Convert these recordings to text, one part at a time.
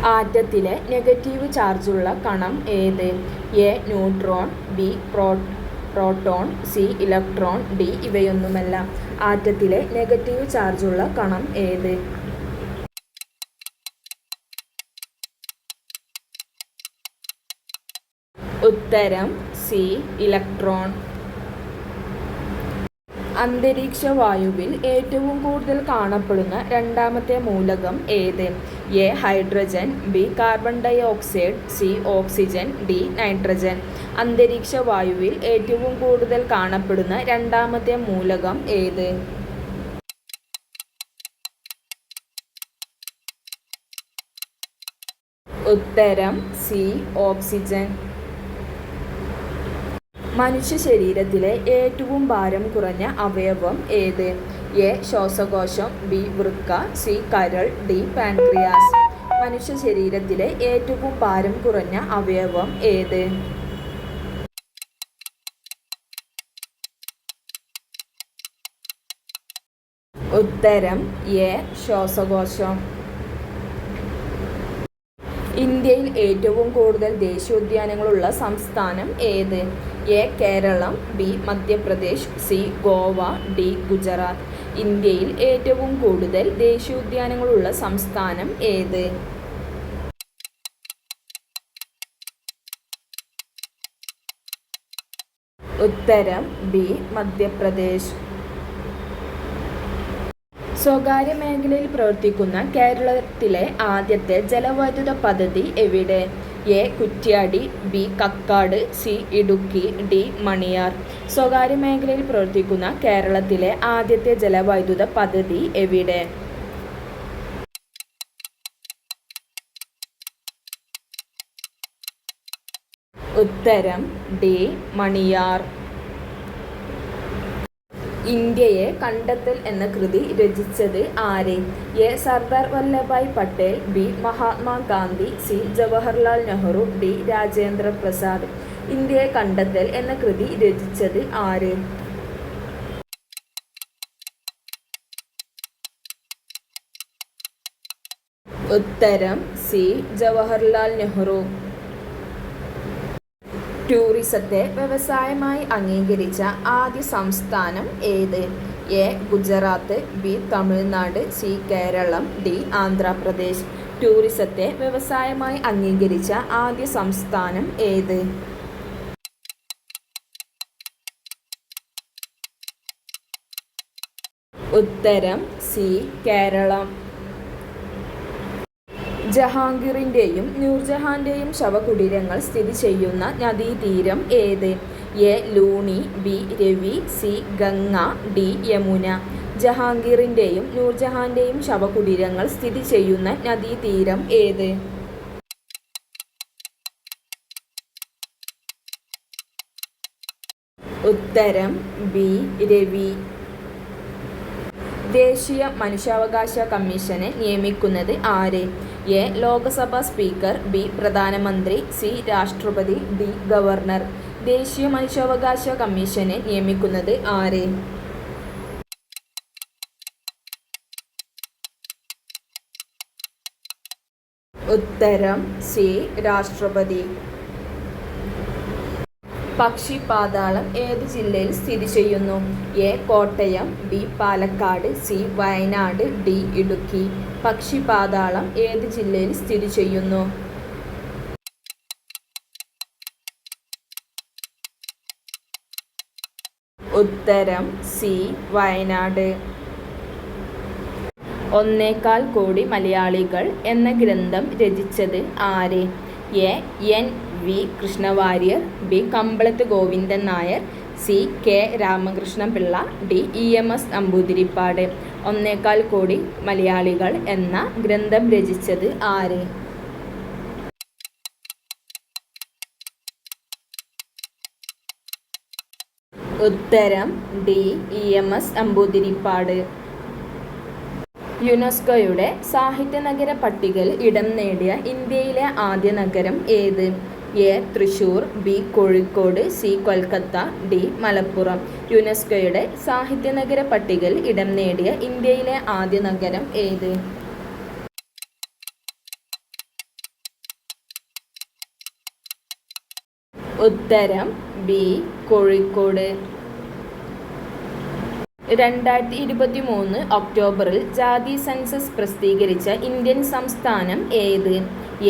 ആറ്റത്തിലെ negative ചാർജുള്ള കണം ഏത്? A neutron, B proton, C electron, D ഇവയൊന്നുമല്ല. ആറ്റത്തിലെ നെഗറ്റീവ് ചാർജുള്ള കണം ഏത്? ഉത്തരം സി ഇലക്ട്രോൺ. അന്തരീക്ഷ വായുവിൽ ഏറ്റവും കൂടുതൽ കാണപ്പെടുന്ന രണ്ടാമത്തെ മൂലകം ഏത്? A hydrogen, B carbon dioxide, C oxygen, D nitrogen. അന്തരീക്ഷ വായുവിൽ ഏറ്റവും കൂടുതൽ കാണപ്പെടുന്ന രണ്ടാമത്തെ മൂലകം ഏത്? ഉത്തരം സി ഓക്സിജൻ. മനുഷ്യ ശരീരത്തിലെ ഏറ്റവും ഭാരം കുറഞ്ഞ അവയവം ഏത്? എ ശ്വാസകോശം, ബി വൃക്ക, സി കരൾ, ഡി പാൻക്രിയാസ്. മനുഷ്യ ശരീരത്തിലെ ഏറ്റവും ഭാരം കുറഞ്ഞ അവയവം ഏത്? ഉത്തരം എ ശ്വാസകോശം. ഇന്ത്യയിൽ ഏറ്റവും കൂടുതൽ ദേശീയോദ്യാനങ്ങളുള്ള സംസ്ഥാനം ഏത്? A Keralam, B Madhya Pradesh, C Goa, D Gujarat. ഇന്ത്യയിൽ ഏറ്റവും കൂടുതൽ ദേശീയോദ്യാനങ്ങളുള്ള സംസ്ഥാനം ഏത്? ഉത്തരം ബി മധ്യപ്രദേശ്. സ്വകാര്യ മേഖലയിൽ പ്രവർത്തിക്കുന്ന കേരളത്തിലെ ആദ്യത്തെ ജലവൈദ്യുത പദ്ധതി എവിടെ? A Kuttiyadi, B Kakkad, C Idukki, D Maniyar. സ്വകാര്യ മേഖലയിൽ പ്രവർത്തിക്കുന്ന കേരളത്തിലെ ആദ്യത്തെ ജലവൈദ്യുത പദ്ധതി എവിടെ? ഉത്തരം ഡി മണിയാർ. ഇന്ത്യയെ കണ്ടെത്തൽ എന്ന കൃതി രചിച്ചത് ആര്? A Sardar Vallabhbhai Patel, B Mahatma Gandhi, C Jawaharlal Nehru, D Rajendra Prasad. ഇന്ത്യയെ കണ്ടെത്തൽ എന്ന കൃതി രചിച്ചത് ആര്? ഉത്തരം സി ജവഹർലാൽ നെഹ്റു. ടൂറിസത്തെ വ്യവസായമായി അംഗീകരിച്ച ആദ്യ സംസ്ഥാനം ഏത്? A Gujarat, B Tamil Nadu, C Kerala, D Andhra Pradesh. ടൂറിസത്തെ വ്യവസായമായി അംഗീകരിച്ച ആദ്യ സംസ്ഥാനം ഏത്? ഉത്തരം സി കേരളം. ജഹാംഗീറിൻ്റെയും നൂർജഹാൻ്റെയും ശവകുടീരങ്ങൾ സ്ഥിതി ചെയ്യുന്ന നദീതീരം ഏത്? A Luni, B Ravi, C Ganga, D Yamuna. ജഹാംഗീറിൻ്റെയും നൂർജഹാൻ്റെയും ശവകുടീരങ്ങൾ സ്ഥിതി ചെയ്യുന്ന നദീതീരം ഏത്? ഉത്തരം ബി രവി. ദേശീയ മനുഷ്യാവകാശ കമ്മീഷനെ നിയമിക്കുന്നത് ആര്? എ ലോക്സഭാ സ്പീക്കർ, ബി പ്രധാനമന്ത്രി, സി രാഷ്ട്രപതി, ഡി ഗവർണർ. ദേശീയ മനുഷ്യാവകാശ കമ്മീഷനെ നിയമിക്കുന്നത് ആര്? ഉത്തരം സി രാഷ്ട്രപതി. പക്ഷിപാതാളം ഏത് ജില്ലയിൽ സ്ഥിതി ചെയ്യുന്നു? A Kottayam, B Palakkad, C Wayanad, D Idukki. Pakshipathalam ഏത് ജില്ലയിൽ സ്ഥിതി ചെയ്യുന്നു? ഉത്തരം സി വയനാട്. 1.25 കോടി മലയാളികൾ എന്ന ഗ്രന്ഥം രചിച്ചത് ആര്? A N V Krishna Variar, B Kambalath Govindan Nair, C K Ramakrishna Pillai, D EMS Namboodiripad. 1.25 കോടി മലയാളികൾ എന്ന ഗ്രന്ഥം രചിച്ചത് ആര്? ഉത്തരം ഡി EMS നമ്പൂതിരിപ്പാട്. യുനെസ്കോയുടെ സാഹിത്യ നഗര പട്ടികയിൽ ഇടം നേടിയ ഇന്ത്യയിലെ ആദ്യ നഗരം ഏത്? A Thrissur, B Kozhikode, C Kolkata, D Malappuram. യുനെസ്കോയുടെ സാഹിത്യ നഗര പട്ടികയിൽ ഇടം നേടിയ ഇന്ത്യയിലെ ആദ്യ നഗരം ഏത്? ഉത്തരം ബി കോഴിക്കോട്. 2023 ഒക്ടോബറിൽ ജാതി സെൻസസ് പ്രസിദ്ധീകരിച്ച ഇന്ത്യൻ സംസ്ഥാനം ഏത്?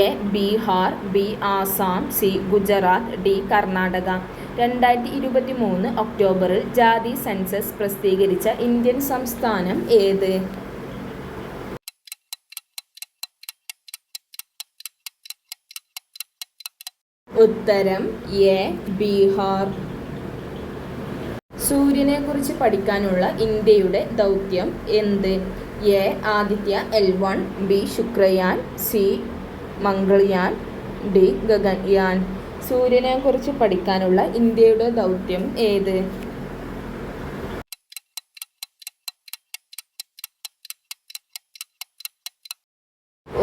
A Bihar, B Assam, C Gujarat, D Karnataka. 2023 ഒക്ടോബറിൽ ജാതി സെൻസസ് പ്രസിദ്ധീകരിച്ച ഇന്ത്യൻ സംസ്ഥാനം ഏത്? ഉത്തരം എ ബീഹാർ. സൂര്യനെക്കുറിച്ച് പഠിക്കാനുള്ള ഇന്ത്യയുടെ ദൗത്യം എന്ത്? A Aditya L1, B Shukrayaan, C Mangalyaan, D Gaganyaan. സൂര്യനെക്കുറിച്ച് പഠിക്കാനുള്ള ഇന്ത്യയുടെ ദൗത്യം ഏത്?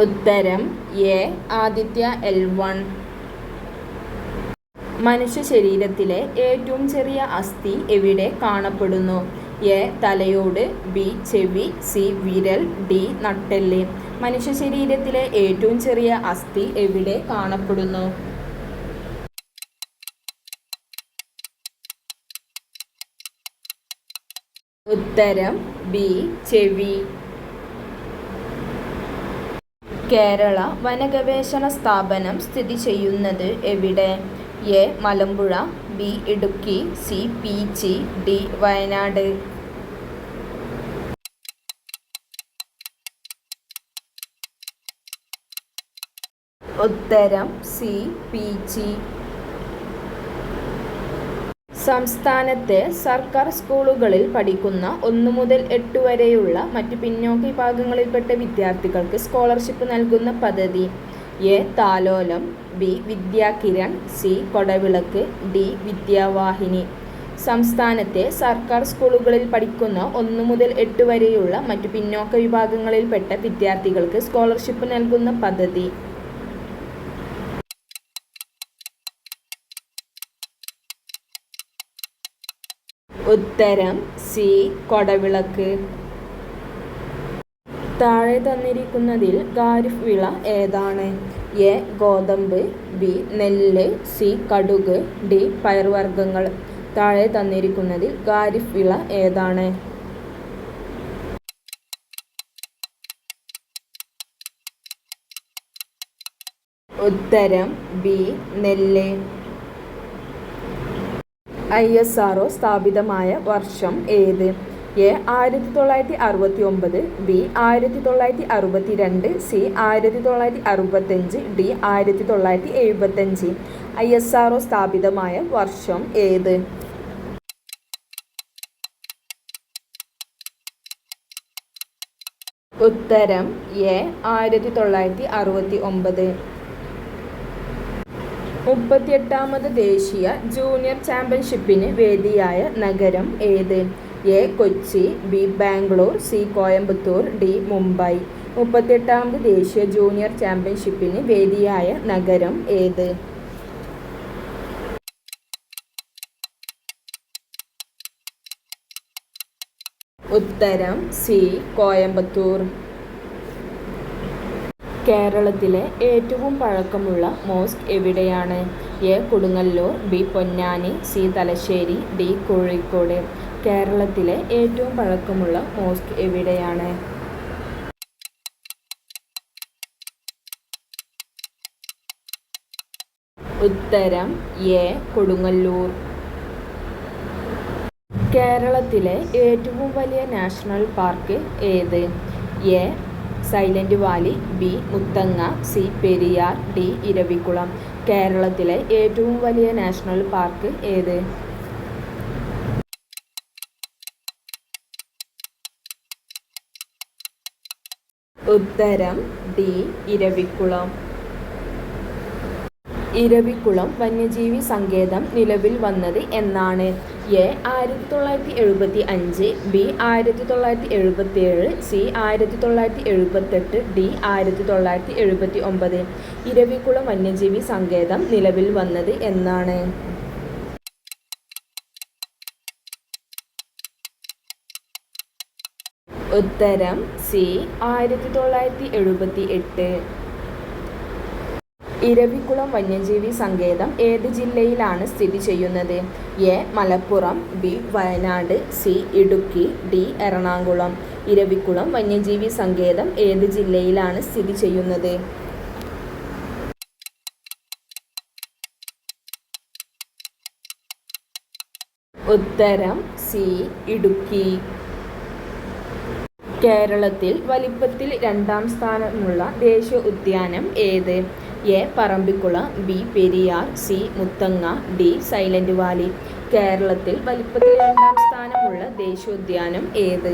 ഉത്തരം എ ആദിത്യ L1. മനുഷ്യ ശരീരത്തിലെ ഏറ്റവും ചെറിയ അസ്ഥി എവിടെ കാണപ്പെടുന്നു? എ തലയോട്, ബി ചെവി, സി വിരൽ, ഡി നട്ടെല്ല്. മനുഷ്യ ശരീരത്തിലെ ഏറ്റവും ചെറിയ അസ്ഥി എവിടെ കാണപ്പെടുന്നു? ഉത്തരം ബി ചെവി. കേരള വനഗവേഷണ സ്ഥാപനം സ്ഥിതി ചെയ്യുന്നത് എവിടെ? A Malampuzha, B Idukki, C Peechi, D Wayanad. ഉത്തരം സി പീച്ചി. സംസ്ഥാനത്തെ സർക്കാർ സ്കൂളുകളിൽ പഠിക്കുന്ന 1 മുതൽ 8 വരെയുള്ള മറ്റു പിന്നോക്ക വിഭാഗങ്ങളിൽപ്പെട്ട വിദ്യാർത്ഥികൾക്ക് സ്കോളർഷിപ്പ് നൽകുന്ന പദ്ധതി? എ താലോലം, ബി വിദ്യാകിരൺ, സി കൊടവിളക്ക്, ഡി വിദ്യാവാഹിനി. സംസ്ഥാനത്തെ സർക്കാർ സ്കൂളുകളിൽ പഠിക്കുന്ന 1 മുതൽ 8 വരെയുള്ള മറ്റു പിന്നോക്ക വിഭാഗങ്ങളിൽപ്പെട്ട വിദ്യാർത്ഥികൾക്ക് സ്കോളർഷിപ്പ് നൽകുന്ന പദ്ധതി? ഉത്തരം സി കൊടവിളക്ക്. താഴെ തന്നിരിക്കുന്നതിൽ ഖാരിഫ് വിള ഏതാണ്? എ ഗോതമ്പ്, ബി നെല്ല്, സി കടുക്, ഡി പയർവർഗ്ഗങ്ങൾ. താഴെ തന്നിരിക്കുന്നതിൽ ഖാരിഫ് വിള ഏതാണ്? ഉത്തരം ബി നെല്ല്. ISRO സ്ഥാപിതമായ വർഷം ഏത്? A 1969, B 1962, C 1965, D 1975. ISRO സ്ഥാപിതമായ വർഷം ഏത്? ഉത്തരം എ 1969. 38ാമത് ദേശീയ ജൂനിയർ ചാമ്പ്യൻഷിപ്പിന് വേദിയായ നഗരം ഏത്? A Kochi, B Bangalore, C Coimbatore, D Mumbai. 38ാമത് ദേശീയ ജൂനിയർ ചാമ്പ്യൻഷിപ്പിന് വേദിയായ നഗരം ഏത്? ഉത്തരം സി കോയമ്പത്തൂർ. കേരളത്തിലെ ഏറ്റവും പഴക്കമുള്ള മോസ്ക് എവിടെയാണ്? A Kodungallur, B Ponnani, C Thalassery, D Kozhikode. കേരളത്തിലെ ഏറ്റവും പഴക്കമുള്ള മോസ്ക് എവിടെയാണ്? ഉത്തരം എ കൊടുങ്ങല്ലൂർ. കേരളത്തിലെ ഏറ്റവും വലിയ നാഷണൽ പാർക്ക് ഏത്? A silent Valley, B Muthanga, C Periyar, D Eravikulam. കേരളത്തിലെ ഏറ്റവും വലിയ നാഷണൽ പാർക്ക് ഏത്? ഉത്തരം ഡി ഇരവികുളം. ഇരവികുളം വന്യജീവി സങ്കേതം നിലവിൽ വന്നത് എന്നാണ്? A 1975, B 1977, C 1978, D 1979. Eravikulam വന്യജീവി സങ്കേതം നിലവിൽ വന്നത് എന്നാണ്? ഉത്തരം സി 1978. ഇരവികുളം വന്യജീവി സങ്കേതം ഏത് ജില്ലയിലാണ് സ്ഥിതി ചെയ്യുന്നത്? A. Malappuram, B. Wayanad, C. Idukki, D. Ernakulam. Eravikulam വന്യജീവി സങ്കേതം ഏത് ജില്ലയിലാണ് സ്ഥിതി ചെയ്യുന്നത്? ഉത്തരം സി. ഇടുക്കി. കേരളത്തിൽ വലിപ്പത്തിൽ രണ്ടാം സ്ഥാനമുള്ള ദേശീയ ഉദ്യാനം ഏത്? A. Parambikulam, B. Periyar, C. Muthanga, D. Silent Valley. കേരളത്തിൽ വലിപ്പത്തിൽ രണ്ടാം സ്ഥാനമുള്ള ദേശീയോദ്യാനം ഏത്?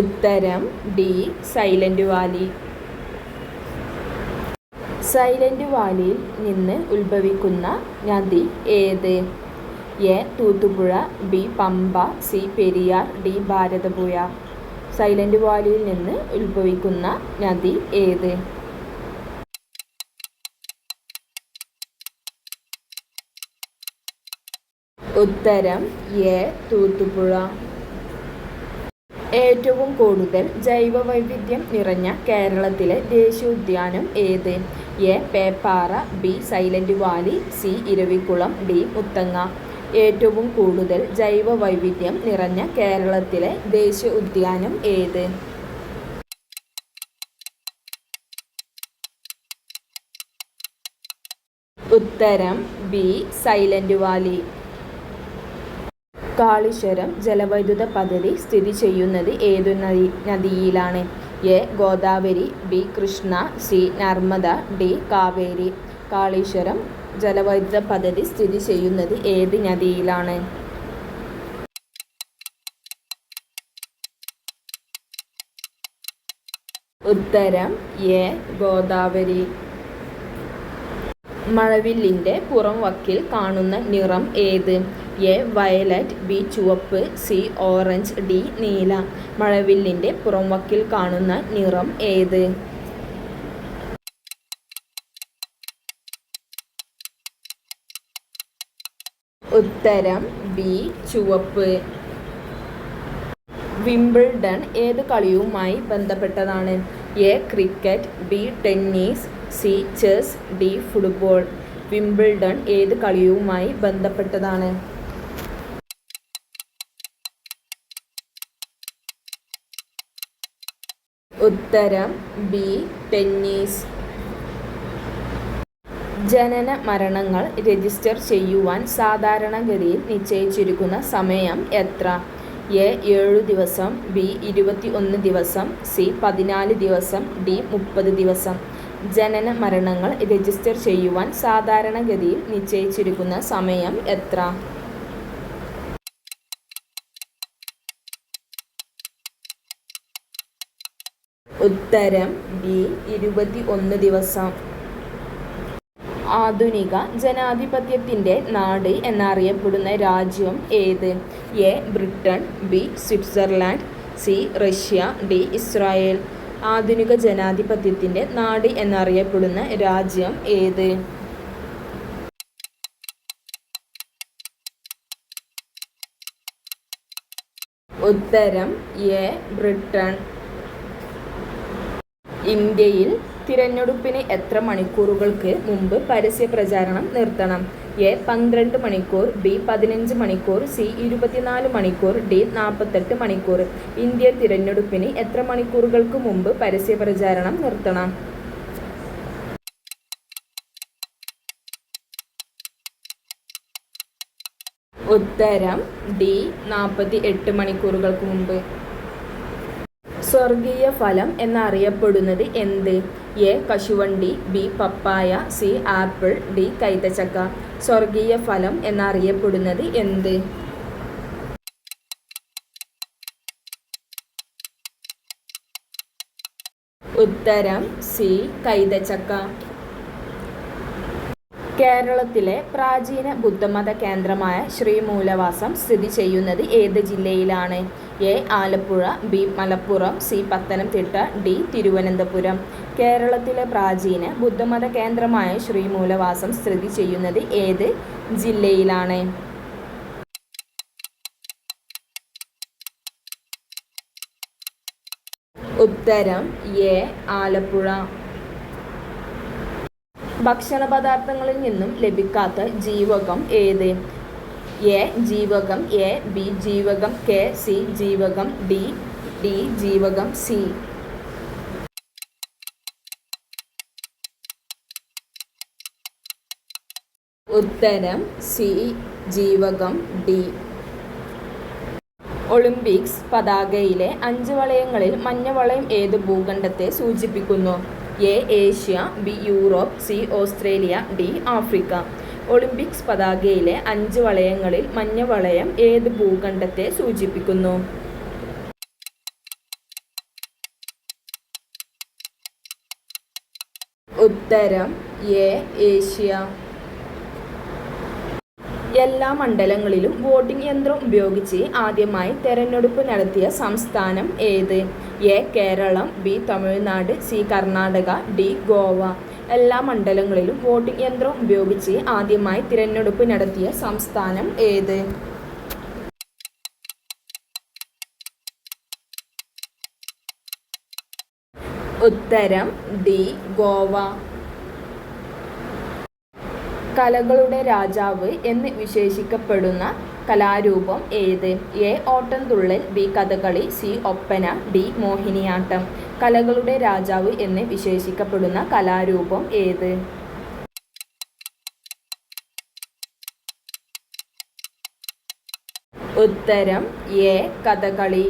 ഉത്തരം ഡി. Silent Valley. സൈലന്റ് വാലിയിൽ നിന്ന് ഉത്ഭവിക്കുന്ന നദി ഏത്? A. Thoothapuzha, B. Pamba, C. Periyar, D. Bharathapuzha. Silent വാലിയിൽ നിന്ന് ഉത്ഭവിക്കുന്ന നദി ഏത്? ഉത്തരം എ. തൂത്തുപുഴ. ഏറ്റവും കൂടുതൽ ജൈവവൈവിധ്യം നിറഞ്ഞ കേരളത്തിലെ ദേശീയോദ്യാനം ഏത്? A. Peppara, B. Silent Valley, C. Eravikulam, D. Muthanga. ഏറ്റവും കൂടുതൽ ജൈവവൈവിധ്യം നിറഞ്ഞ കേരളത്തിലെ ദേശീയ ഉദ്യാനം ഏത്? ഉത്തരം ബി. Silent Valley. കാളീശ്വരം ജലവൈദ്യുത പദ്ധതി സ്ഥിതി ചെയ്യുന്നത് ഏതു നദിയിലാണ്? A. Godavari, B. Krishna, C. Narmada, D. Kaveri. Kaleshwaram ജലവൈദ്യുത പദ്ധതി സ്ഥിതി ചെയ്യുന്നത് ഏത് നദിയിലാണ്? ഉത്തരം എ. ഗോദാവരി. മഴവില്ലിൻ്റെ പുറം വക്കിൽ കാണുന്ന നിറം ഏത്? എ. Violet, B. ചുവപ്പ്, സി. Orange, D. നീല. മഴവില്ലിൻ്റെ പുറം വക്കിൽ കാണുന്ന നിറം ഏത്? ഉത്തരം ബി. ചുവപ്പ്. വിംബിൾഡൺ ഏത് കളിയുമായി ബന്ധപ്പെട്ടതാണ്? A. Cricket, B. Tennis, C. Chess, D. Football. Wimbledon ഏത് കളിയുമായി ബന്ധപ്പെട്ടതാണ്? ഉത്തരം ബി. ടെന്നീസ്. ജനന മരണങ്ങൾ രജിസ്റ്റർ ചെയ്യുവാൻ സാധാരണഗതിയിൽ നിശ്ചയിച്ചിരിക്കുന്ന സമയം എത്ര? എ. 7 ദിവസം, ബി. 21 ദിവസം, സി. 14 ദിവസം, ഡി. 30 ദിവസം. ജനന മരണങ്ങൾ രജിസ്റ്റർ ചെയ്യുവാൻ സാധാരണഗതിയിൽ നിശ്ചയിച്ചിരിക്കുന്ന സമയം എത്ര? ഉത്തരം ബി. 21 ദിവസം. ആധുനിക ജനാധിപത്യത്തിൻ്റെ നാട് എന്നറിയപ്പെടുന്ന രാജ്യം ഏത്? A. Britain, B. Switzerland, C. Russia, D. Israel. ആധുനിക ജനാധിപത്യത്തിൻ്റെ നാട് എന്നറിയപ്പെടുന്ന രാജ്യം ഏത്? ഉത്തരം എ. ബ്രിട്ടൻ. ഇന്ത്യയിൽ തിരഞ്ഞെടുപ്പിന് എത്ര മണിക്കൂറുകൾക്ക് മുമ്പ് പരസ്യ പ്രചാരണം നിർത്തണം? എ. 12 മണിക്കൂർ, ബി. 15 മണിക്കൂർ, സി. 24 മണിക്കൂർ, ഡി. 48 മണിക്കൂർ. ഇന്ത്യൻ തിരഞ്ഞെടുപ്പിന് എത്ര മണിക്കൂറുകൾക്ക് മുമ്പ് പരസ്യ പ്രചാരണം നിർത്തണം? ഉത്തരം ഡി. 48 മണിക്കൂറുകൾക്ക് മുമ്പ്. സ്വർഗീയ ഫലം എന്നറിയപ്പെടുന്നത് എന്ത്? എ. കശുവണ്ടി, ബി. പപ്പായ, സി. Apple, D. കൈതച്ചക്ക. സ്വർഗീയ ഫലം എന്നറിയപ്പെടുന്നത് എന്ത്? ഉത്തരം സി. കൈതച്ചക്ക. കേരളത്തിലെ പ്രാചീന ബുദ്ധമത കേന്ദ്രമായ ശ്രീമൂലവാസം സ്ഥിതി ചെയ്യുന്നത് ഏത് ജില്ലയിലാണ്? A. Alappuzha, B. Malappuram, C. Pathanamthitta, D. Thiruvananthapuram. കേരളത്തിലെ പ്രാചീന ബുദ്ധമത കേന്ദ്രമായ ശ്രീമൂലവാസം സ്ഥിതി ചെയ്യുന്നത് ഏത് ജില്ലയിലാണ്? ഉത്തരം എ ആലപ്പുഴ. ഭക്ഷണ പദാർത്ഥങ്ങളിൽ നിന്നും ലഭിക്കാത്ത ജീവകം ഏത്? എ ജീവകം എ, ബി ജീവകം കെ, സി ജീവകം ഡി, ഡി ജീവകം സി. ഉത്തരം സി ജീവകം ഡി. ഒളിമ്പിക്സ് പതാകയിലെ 5 വളയങ്ങളിൽ മഞ്ഞ വളയം ഏത് ഭൂഖണ്ഡത്തെ സൂചിപ്പിക്കുന്നു? A Asia, B Europe, C Australia, D Africa. Olympics പതാകയിലെ 5 വളയങ്ങളിൽ മഞ്ഞ വളയം ഏത് ഭൂഖണ്ഡത്തെ സൂചിപ്പിക്കുന്നു? ഉത്തരം എ ഏഷ്യ. എല്ലാ മണ്ഡലങ്ങളിലും വോട്ടിംഗ് യന്ത്രം ഉപയോഗിച്ച് ആദ്യമായി തെരഞ്ഞെടുപ്പ് നടത്തിയ സംസ്ഥാനം ഏത്? A Keralam, B Tamil Nadu, C Karnataka, D Goa. എല്ലാ മണ്ഡലങ്ങളിലും വോട്ടിംഗ് യന്ത്രം ഉപയോഗിച്ച് ആദ്യമായി തിരഞ്ഞെടുപ്പ് നടത്തിയ സംസ്ഥാനം ഏത്? ഉത്തരം ഡി ഗോവ. കലകളുടെ രാജാവ് എന്ന് വിശേഷിക്കപ്പെടുന്ന കലാരൂപം ഏത്? A Ottamthullal, B Kathakali, C Oppana, D Mohiniyattam. കലകളുടെ രാജാവ് എന്ന് വിശേഷിക്കപ്പെടുന്ന കലാരൂപം ഏത്? ഉത്തരം എ കഥകളി.